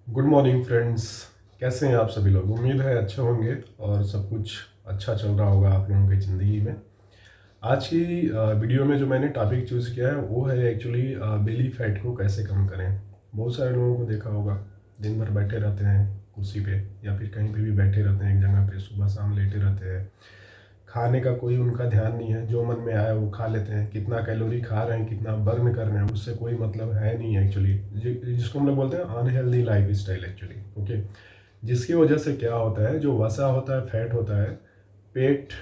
Good morning friends. कैसे हैं आप सभी लोग? उम्मीद है अच्छे होंगे और सब कुछ अच्छा चल रहा होगा आप लोगों की ज़िंदगी में। आज की वीडियो में जो मैंने टॉपिक चूज़ किया है वो है एक्चुअली बेली फैट को कैसे कम करें। बहुत सारे लोगों को देखा होगा, दिन भर बैठे रहते हैं कुर्सी पे या फिर कहीं पे भी बैठे रहते हैं एक जगह पे, सुबह शाम लेटे रहते हैं। खाने का कोई उनका ध्यान नहीं है, जो मन में आया वो खा लेते हैं। कितना कैलोरी खा रहे हैं, कितना बर्न कर रहे हैं, उससे कोई मतलब है नहीं है एक्चुअली। जिसको हम लोग बोलते हैं unhealthy life style actually. Okay, जिसकी वजह से क्या होता है, जो वसा होता है, फैट होता है, पेट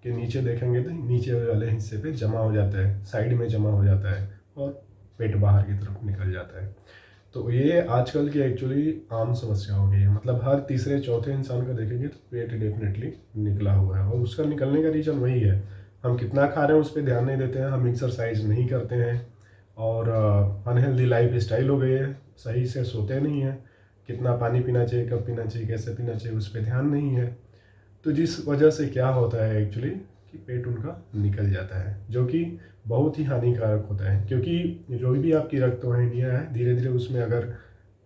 के नीचे देखेंगे तो नीचे वाले हिस्से पे जमा हो जाता है, साइड में जमा हो जाता है और पेट बाहर की तरफ निकल जाता है। तो ये आजकल की एक्चुअली आम समस्या हो गई है। मतलब हर तीसरे चौथे इंसान को देखेंगे तो पेट डेफिनेटली निकला हुआ है, और उसका निकलने का रीज़न वही है, हम कितना खा रहे हैं उस पर ध्यान नहीं देते हैं, हम एक्सरसाइज नहीं करते हैं और अनहेल्दी लाइफ स्टाइल हो गई है, सही से सोते नहीं हैं, कितना पानी पीना चाहिए, कब पीना चाहिए, कैसे पीना चाहिए, उस पर ध्यान नहीं है। तो जिस वजह से क्या होता है एक्चुअली कि पेट उनका निकल जाता है, जो कि बहुत ही हानिकारक होता है। क्योंकि जो भी आपकी रक्त वाहिनियाँ हैं, धीरे धीरे उसमें अगर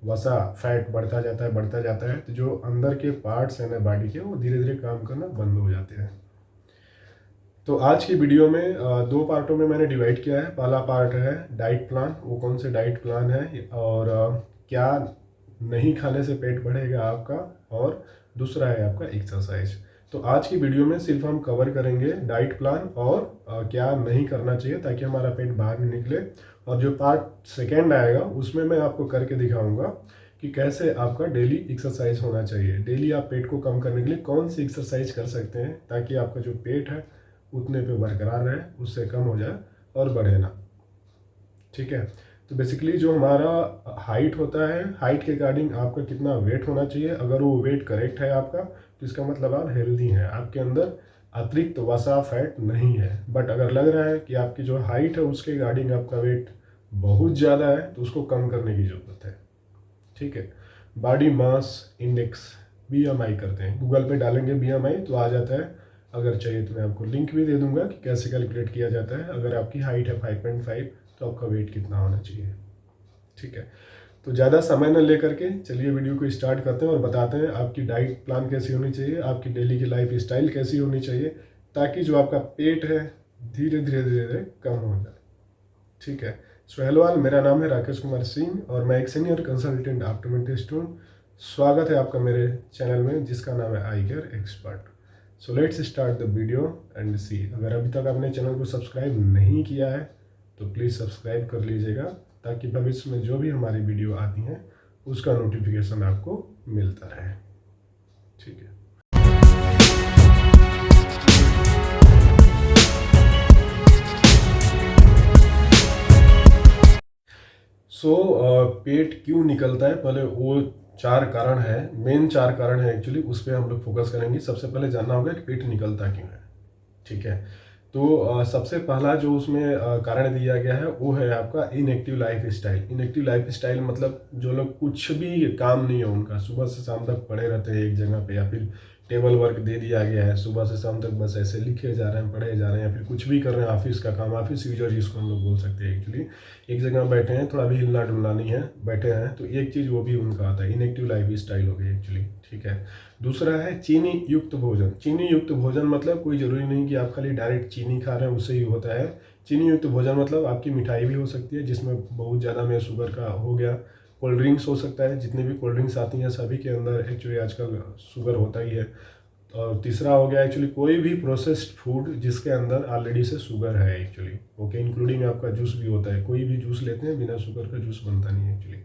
वसा फैट बढ़ता जाता है तो जो अंदर के पार्ट्स हैं ना बॉडी के, वो धीरे धीरे काम करना बंद हो जाते हैं। तो आज की वीडियो में दो पार्टों में मैंने डिवाइड किया है। पहला पार्ट है डाइट प्लान, वो कौन से डाइट प्लान है और क्या नहीं खाने से पेट बढ़ेगा आपका, और दूसरा है आपका एक्सरसाइज। तो आज की वीडियो में सिर्फ हम कवर करेंगे डाइट प्लान और क्या नहीं करना चाहिए ताकि हमारा पेट बाहर नहीं निकले। और जो पार्ट सेकेंड आएगा उसमें मैं आपको करके दिखाऊंगा कि कैसे आपका डेली एक्सरसाइज होना चाहिए। डेली आप पेट को कम करने के लिए कौन सी एक्सरसाइज कर सकते हैं ताकि आपका जो पेट है उतने पे बरकरार रहे, उससे कम हो जाए और बढ़े ना। ठीक है, तो बेसिकली जो हमारा हाइट होता है, हाइट के अकॉर्डिंग आपका कितना वेट होना चाहिए। अगर वो वेट करेक्ट है आपका तो इसका मतलब आप हेल्दी हैं, आपके अंदर अतिरिक्त वसा फैट नहीं है। बट अगर लग रहा है कि आपकी जो हाइट है उसके अकॉर्डिंग आपका वेट बहुत ज़्यादा है तो उसको कम करने की ज़रूरत है। ठीक है, बॉडी मास इंडेक्स बीएमआई करते हैं, गूगल पे डालेंगे बीएमआई तो आ जाता है। अगर चाहिए तो मैं आपको लिंक भी दे दूंगा कि कैसे कैलकुलेट किया जाता है। अगर आपकी हाइट है 5.5 तो आपका वेट कितना होना चाहिए। ठीक है, तो ज़्यादा समय न लेकर के चलिए वीडियो को स्टार्ट करते हैं और बताते हैं आपकी डाइट प्लान कैसी होनी चाहिए, आपकी डेली की लाइफ स्टाइल कैसी होनी चाहिए, ताकि जो आपका पेट है धीरे धीरे धीरे धीरे कम हो जाए। ठीक है, सो हेलो ऑल, मेरा नाम है राकेश कुमार सिंह और मैं एक सीनियर कंसल्टेंट ऑप्टोमेट्रिस्ट हूँ। स्वागत है आपका मेरे चैनल में जिसका नाम है I care expert. So let's start the video and see. अगर अभी तक आपने चैनल को सब्सक्राइब नहीं किया है तो प्लीज़ सब्सक्राइब कर लीजिएगा ताकि भविष्य में जो भी हमारी वीडियो आती हैं उसका नोटिफिकेशन आपको मिलता रहे। ठीक है, पेट क्यों निकलता है, पहले वो चार कारण है, मेन चार कारण है एक्चुअली, उस पर हम लोग फोकस करेंगे। सबसे पहले जानना होगा कि पेट निकलता क्यों है। ठीक है, तो सबसे पहला जो उसमें कारण दिया गया है वो है आपका inactive life style. Inactive life style मतलब जो लोग कुछ भी काम नहीं है उनका, सुबह से शाम तक पड़े रहते हैं एक जगह पे, या फिर टेबल वर्क दे दिया गया है, सुबह से शाम तक बस ऐसे लिखे जा रहे हैं, पढ़े जा रहे हैं, या फिर कुछ भी कर रहे हैं, ऑफिस का काम, ऑफिस यूजर जिसको हम लोग बोल सकते हैं एक्चुअली। एक जगह बैठे हैं, थोड़ा भी हिलना डुलना नहीं है, बैठे हैं, तो एक चीज़ वो भी उनका आता है, इनएक्टिव लाइफ स्टाइल हो गई एक्चुअली। ठीक है, दूसरा है चीनी युक्त भोजन। चीनी युक्त भोजन मतलब कोई ज़रूरी नहीं कि आप खाली डायरेक्ट चीनी खा रहे हैं उससे ही होता है। चीनी युक्त भोजन मतलब आपकी मिठाई भी हो सकती है जिसमें बहुत ज़्यादा में शुगर का हो गया, कोल्ड ड्रिंक्स हो सकता है, जितने भी कोल्ड ड्रिंक्स आती हैं सभी के अंदर एक्चुअली आजकल शुगर होता ही है। और तीसरा हो गया एक्चुअली कोई भी प्रोसेस्ड फूड जिसके अंदर ऑलरेडी से शुगर है एक्चुअली। ओके, इंक्लूडिंग आपका जूस भी होता है, कोई भी जूस लेते हैं बिना शुगर का जूस बनता नहीं है एक्चुअली।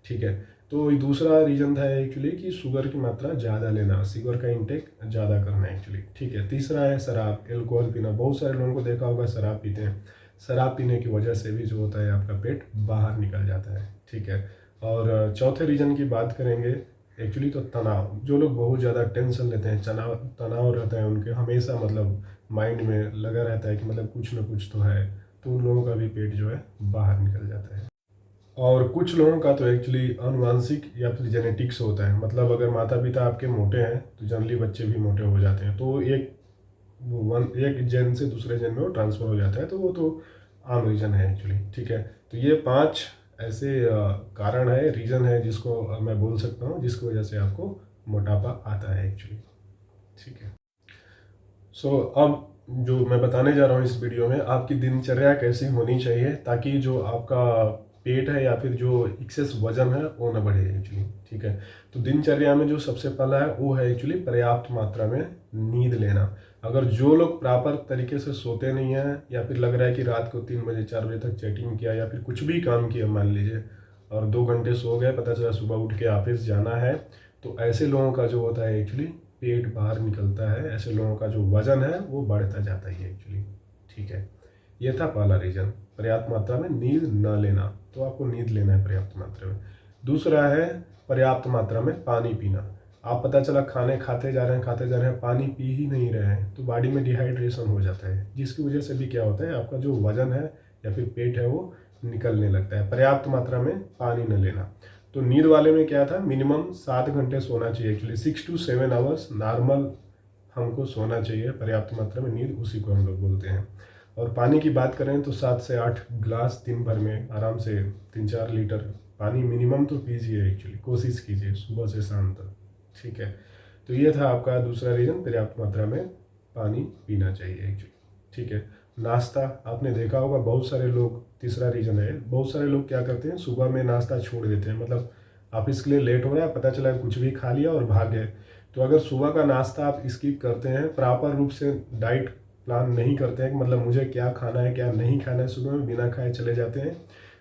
ठीक है, तो ये दूसरा रीज़न था एक्चुअली कि शुगर की मात्रा ज़्यादा लेना, शुगर का इंटेक ज़्यादा करना एक्चुअली। ठीक है, तीसरा है शराब, एल्कोहल पीना। बहुत सारे लोगों को देखा होगा शराब पीते हैं, शराब पीने की वजह से भी जो होता है आपका पेट बाहर निकल जाता है। ठीक है, और चौथे रीज़न की बात करेंगे एक्चुअली तो तनाव। जो लोग बहुत ज़्यादा टेंशन लेते हैं, तनाव तनाव रहता है उनके हमेशा, मतलब माइंड में लगा रहता है कि मतलब कुछ ना कुछ तो है, तो उन लोगों का भी पेट जो है बाहर निकल जाता है। और कुछ लोगों का तो एक्चुअली आनुवांशिक या फिर जेनेटिक्स होता है, मतलब अगर माता पिता आपके मोटे हैं तो जनरली बच्चे भी मोटे हो जाते हैं, तो एक जेन से दूसरे जेन में वो ट्रांसफ़र हो जाता है, तो वो तो आम रीज़न है एक्चुअली। ठीक है, तो ये 5 ऐसे कारण है, रीज़न है जिसको मैं बोल सकता हूँ, जिसकी वजह से आपको मोटापा आता है एक्चुअली। ठीक है। अब जो मैं बताने जा रहा हूँ इस वीडियो में, आपकी दिनचर्या कैसी होनी चाहिए ताकि जो आपका पेट है या फिर जो एक्सेस वजन है वो ना बढ़े एक्चुअली। ठीक है। तो दिनचर्या में जो सबसे पहला है वो है एक्चुअली पर्याप्त मात्रा में नींद लेना। अगर जो लोग प्रॉपर तरीके से सोते नहीं हैं या फिर लग रहा है कि रात को 3 बजे 4 बजे तक चैटिंग किया या फिर कुछ भी काम किया मान लीजिए और 2 घंटे सो गए, पता चला सुबह उठ के ऑफिस जाना है, तो ऐसे लोगों का जो होता है एक्चुअली पेट बाहर निकलता है, ऐसे लोगों का जो वजन है वो बढ़ता जाता है एक्चुअली। ठीक है। ये था पहला रीज़न, पर्याप्त मात्रा में नींद न लेना। तो आपको नींद लेना है पर्याप्त मात्रा में। दूसरा है पर्याप्त मात्रा में पानी पीना। आप पता चला खाने खाते जा रहे हैं खाते जा रहे हैं, पानी पी ही नहीं रहे हैं, तो बॉडी में डिहाइड्रेशन हो जाता है, जिसकी वजह से भी क्या होता है, आपका जो वजन है या फिर पेट है वो निकलने लगता है। पर्याप्त मात्रा में पानी न लेना। तो नींद वाले में क्या था, मिनिमम 7 घंटे सोना चाहिए एक्चुअली, 6 to 7 आवर्स नॉर्मल हमको सोना चाहिए, पर्याप्त मात्रा में नींद, उसी को हम लोग बोलते हैं। और पानी की बात करें तो 7 से 8 ग्लास दिन भर में आराम से 3-4 लीटर पानी मिनिमम तो पीजिए एक्चुअली, कोशिश कीजिए सुबह से शाम तक। ठीक है। तो ये था आपका दूसरा रीज़न, पर्याप्त मात्रा में पानी पीना चाहिए एक्चुअली। ठीक है। नाश्ता आपने देखा होगा बहुत सारे लोग, तीसरा रीज़न है, बहुत सारे लोग क्या करते हैं सुबह में नाश्ता छोड़ देते हैं, मतलब ऑफिस के लिए लेट हो रहा है, पता चला कुछ भी खा लिया और भाग गए। तो अगर सुबह का नाश्ता आप स्किप करते हैं, प्रॉपर रूप से डाइट प्लान नहीं करते हैं कि मतलब मुझे क्या खाना है क्या नहीं खाना है, सुबह में बिना खाए चले जाते हैं,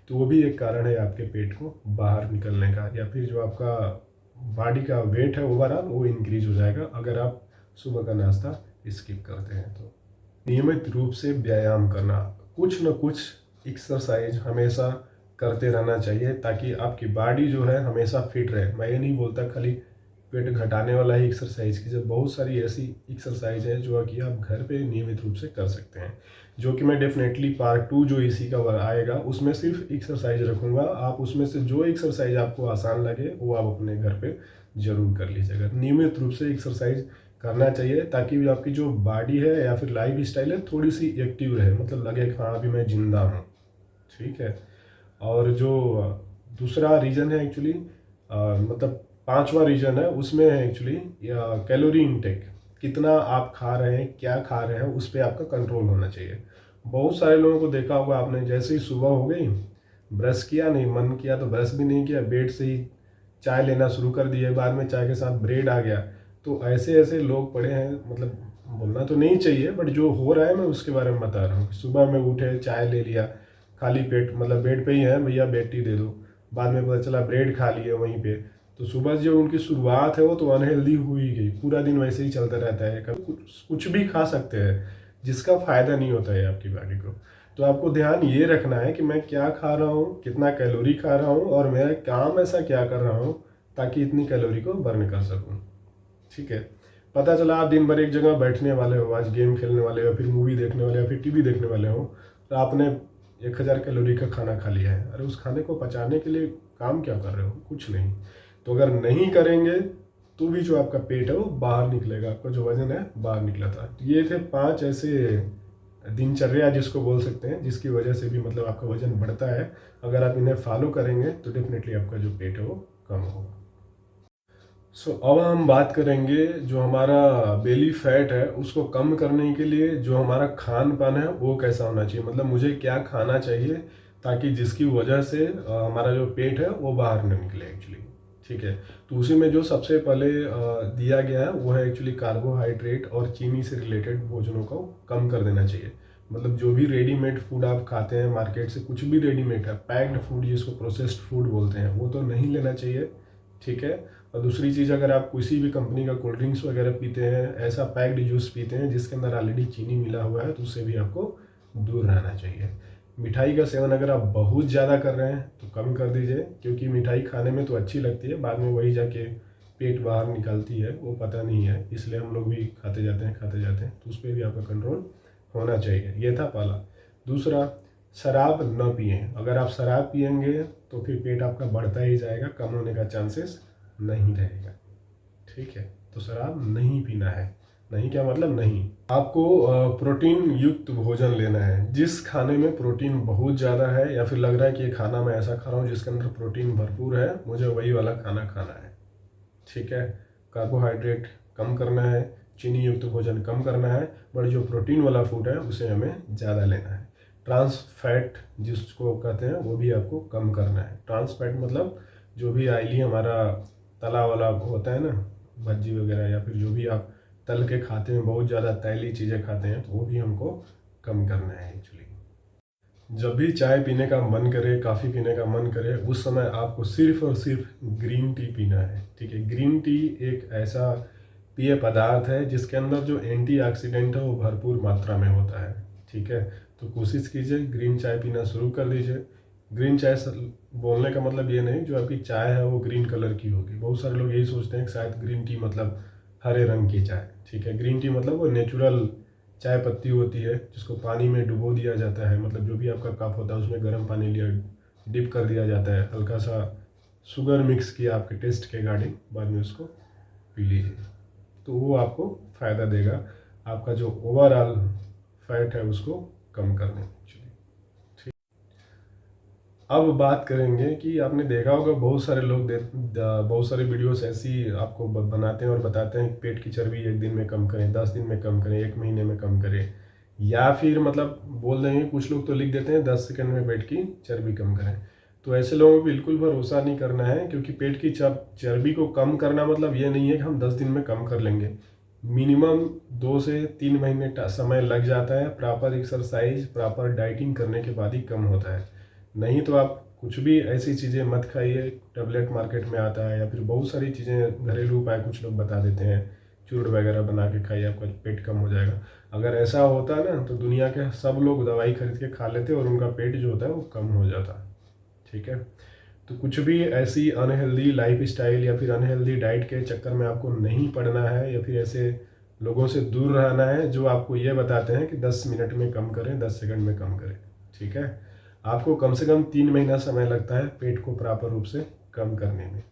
तो वो भी एक कारण है आपके पेट को बाहर निकलने का, या फिर जो आपका बॉडी का वेट है ओवरऑल वो इंक्रीज हो जाएगा अगर आप सुबह का नाश्ता स्किप करते हैं। तो नियमित रूप से व्यायाम करना, कुछ न कुछ एक्सरसाइज हमेशा करते रहना चाहिए ताकि आपकी बॉडी जो है हमेशा फिट रहे। मैं ये नहीं बोलता खाली पेट घटाने वाला ही एक्सरसाइज कीजिए, बहुत सारी ऐसी एक्सरसाइज है जो कि आप घर पे नियमित रूप से कर सकते हैं, जो कि मैं डेफिनेटली पार्ट 2 जो इसी का आएगा उसमें सिर्फ एक्सरसाइज रखूँगा। आप उसमें से जो एक्सरसाइज आपको आसान लगे वो आप अपने घर पे ज़रूर कर लीजिएगा। नियमित रूप से एक्सरसाइज करना चाहिए ताकि आपकी जो बॉडी है या फिर लाइफ स्टाइल है थोड़ी सी एक्टिव रहे, मतलब लगे कि हाँ अभी मैं जिंदा हूँ। ठीक है। और जो दूसरा रीज़न है एक्चुअली, मतलब पांचवा रीज़न है, उसमें है एक्चुअली कैलोरी इनटेक, कितना आप खा रहे हैं क्या खा रहे हैं उस पर आपका कंट्रोल होना चाहिए। बहुत सारे लोगों को देखा होगा आपने, जैसे ही सुबह हो गई, ब्रश किया नहीं, मन किया तो ब्रश भी नहीं किया, बेड से ही चाय लेना शुरू कर दिए, बाद में चाय के साथ ब्रेड आ गया। तो ऐसे ऐसे लोग पड़े हैं, मतलब बोलना तो नहीं चाहिए बट जो हो रहा है मैं उसके बारे में बता रहा हूँ। सुबह में उठे चाय ले लिया खाली पेट, मतलब बेड पे ही है भैया बेड टी दे दो, बाद में पता चला ब्रेड खा लिए वहीं पे। तो सुबह जो उनकी शुरुआत है वो तो अनहेल्दी हुई गई, पूरा दिन वैसे ही चलता रहता है, कभी कुछ भी खा सकते हैं जिसका फ़ायदा नहीं होता है आपकी बॉडी को। तो आपको ध्यान ये रखना है कि मैं क्या खा रहा हूँ, कितना कैलोरी खा रहा हूँ और मेरा काम ऐसा क्या कर रहा हूँ ताकि इतनी कैलोरी को बर्न कर सकूँ। ठीक है। पता चला आप दिन भर एक जगह बैठने वाले हो, आज गेम खेलने वाले हो, फिर मूवी देखने वाले हो, फिर टीवी देखने वाले हो, तो आपने 1000 कैलोरी का खाना खा लिया है। अरे उस खाने को पचाने के लिए काम क्या कर रहे हो, कुछ नहीं। तो अगर नहीं करेंगे तो भी जो आपका पेट है वो बाहर निकलेगा, आपका जो वजन है बाहर निकला था। तो ये थे 5 ऐसे दिनचर्या जिसको बोल सकते हैं जिसकी वजह से भी मतलब आपका वजन बढ़ता है। अगर आप इन्हें फॉलो करेंगे तो डेफिनेटली आपका जो पेट है वो कम होगा। अब हम बात करेंगे जो हमारा बेली फैट है उसको कम करने के लिए जो हमारा खान पान है वो कैसा होना चाहिए, मतलब मुझे क्या खाना चाहिए ताकि जिसकी वजह से हमारा जो पेट है वो बाहर न निकले एक्चुअली। ठीक है। तो उसी में जो सबसे पहले दिया गया है वो है एक्चुअली कार्बोहाइड्रेट और चीनी से रिलेटेड भोजनों को कम कर देना चाहिए। मतलब जो भी रेडीमेड फूड आप खाते हैं मार्केट से, कुछ भी रेडीमेड है, पैक्ड फूड जिसको प्रोसेस्ड फूड बोलते हैं, वो तो नहीं लेना चाहिए। ठीक है। और दूसरी चीज़, अगर आप किसी भी कंपनी का कोल्ड ड्रिंक्स वगैरह पीते हैं, ऐसा पैक्ड जूस पीते हैं जिसके अंदर ऑलरेडी चीनी मिला हुआ है, तो उससे भी आपको दूर रहना चाहिए। मिठाई का सेवन अगर आप बहुत ज़्यादा कर रहे हैं तो कम कर दीजिए, क्योंकि मिठाई खाने में तो अच्छी लगती है, बाद में वही जाके पेट बाहर निकालती है, वो पता नहीं है, इसलिए हम लोग भी खाते जाते हैं, तो उस पर भी आपका कंट्रोल होना चाहिए। ये था पहला। दूसरा, शराब न पिए। अगर आप शराब पियेंगे तो फिर पेट आपका बढ़ता ही जाएगा, कम होने का चांसेस नहीं रहेगा। ठीक है। तो शराब नहीं पीना है। नहीं क्या मतलब नहीं, आपको प्रोटीन युक्त भोजन लेना है। जिस खाने में प्रोटीन बहुत ज़्यादा है या फिर लग रहा है कि ये खाना मैं ऐसा खा रहा हूँ जिसके अंदर प्रोटीन भरपूर है, मुझे वही वाला खाना खाना है। ठीक है, कार्बोहाइड्रेट कम करना है, चीनी युक्त भोजन कम करना है, बट जो प्रोटीन वाला फूड है उसे हमें ज़्यादा लेना है। ट्रांस फैट जिसको कहते हैं वो भी आपको कम करना है। ट्रांस फैट मतलब जो भी ऑयली हमारा तला वाला होता है ना, भज्जी वगैरह या फिर जो भी आप तल के खाते हैं, बहुत ज़्यादा तैली चीज़ें खाते हैं, तो वो भी हमको कम करना है एक्चुअली। जब भी चाय पीने का मन करे, कॉफ़ी पीने का मन करे, उस समय आपको सिर्फ और सिर्फ ग्रीन टी पीना है। ठीक है, ग्रीन टी एक ऐसा पेय पदार्थ है जिसके अंदर जो एंटीऑक्सीडेंट है वो भरपूर मात्रा में होता है। ठीक है, तो कोशिश कीजिए ग्रीन चाय पीना शुरू कर दीजिए। ग्रीन चाय बोलने का मतलब ये नहीं जो आपकी चाय है वो ग्रीन कलर की होगी। बहुत सारे लोग यही सोचते हैं कि शायद ग्रीन टी मतलब हरे रंग की चाय। ठीक है, ग्रीन टी मतलब वो नेचुरल चाय पत्ती होती है जिसको पानी में डुबो दिया जाता है, मतलब जो भी आपका कप होता है उसमें गर्म पानी लिया, डिप कर दिया जाता है, हल्का सा शुगर मिक्स किया आपके टेस्ट के अकॉर्डिंग, बाद में उसको पी लीजिए, तो वो आपको फ़ायदा देगा आपका जो ओवरऑल फैट है उसको कम करने में। ठीक, अब बात करेंगे कि आपने देखा होगा बहुत सारे लोग बहुत सारे वीडियोस ऐसी आपको बनाते हैं और बताते हैं कि पेट की चर्बी 1 दिन में कम करें, 10 दिन में कम करें, 1 महीने में कम करें, या फिर मतलब बोल देंगे, कुछ लोग तो लिख देते हैं 10 सेकंड में पेट की चर्बी कम करें। तो ऐसे लोगों को बिल्कुल भरोसा नहीं करना है, क्योंकि पेट की चर्बी को कम करना मतलब ये नहीं है कि हम 10 दिन में कम कर लेंगे। मिनिमम 2 से 3 महीने समय लग जाता है। प्रॉपर एक्सरसाइज, प्रॉपर डाइटिंग करने के बाद ही कम होता है। नहीं तो आप कुछ भी ऐसी चीज़ें मत खाइए, टैबलेट मार्केट में आता है, या फिर बहुत सारी चीज़ें घरेलू उपाय कुछ लोग बता देते हैं, चूर्ण वगैरह बना के खाइए आपका पेट कम हो जाएगा। अगर ऐसा होता ना तो दुनिया के सब लोग दवाई खरीद के खा लेते और उनका पेट जो होता है वो कम हो जाता। ठीक है, तो कुछ भी ऐसी अनहेल्दी लाइफ स्टाइल या फिर अनहेल्दी डाइट के चक्कर में आपको नहीं पड़ना है, या फिर ऐसे लोगों से दूर रहना है जो आपको ये बताते हैं कि 10 मिनट में कम करें, 10 सेकंड में कम करें। ठीक है, आपको कम से कम 3 महीना समय लगता है पेट को प्रॉपर रूप से कम करने में।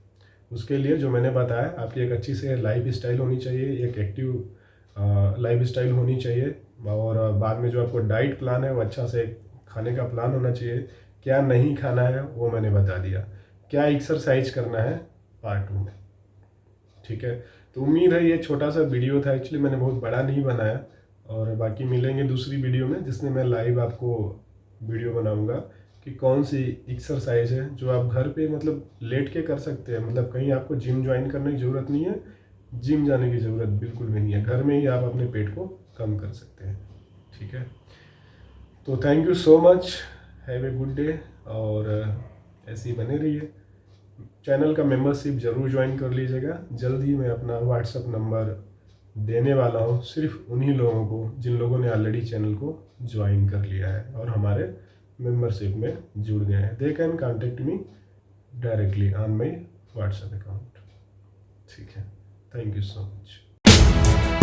उसके लिए जो मैंने बताया, आपकी एक अच्छी से लाइफ स्टाइल होनी चाहिए, एक एक्टिव लाइफ स्टाइल होनी चाहिए, और बाद में जो आपको डाइट प्लान है वो अच्छा से खाने का प्लान होना चाहिए। क्या नहीं खाना है वो मैंने बता दिया, क्या एक्सरसाइज करना है पार्ट 2 में। ठीक है, तो उम्मीद है ये छोटा सा वीडियो था, एक्चुअली मैंने बहुत बड़ा नहीं बनाया, और बाकी मिलेंगे दूसरी वीडियो में जिसमें मैं लाइव आपको वीडियो बनाऊंगा कि कौन सी एक्सरसाइज है जो आप घर पे मतलब लेट के कर सकते हैं। मतलब कहीं आपको जिम ज्वाइन करने की ज़रूरत नहीं है, जिम जाने की ज़रूरत बिल्कुल भी नहीं है, घर में ही आप अपने पेट को कम कर सकते हैं। ठीक है, तो thank you so much, have a good day, और ऐसे ही बने रहिए। चैनल का मेंबरशिप ज़रूर ज्वाइन कर लीजिएगा। जल्द ही मैं अपना व्हाट्सअप नंबर देने वाला हूँ सिर्फ उन्हीं लोगों को जिन लोगों ने ऑलरेडी चैनल को ज्वाइन कर लिया है और हमारे मेंबरशिप में जुड़ गए हैं। They can contact me directly on my WhatsApp account. ठीक है, थैंक यू सो मच।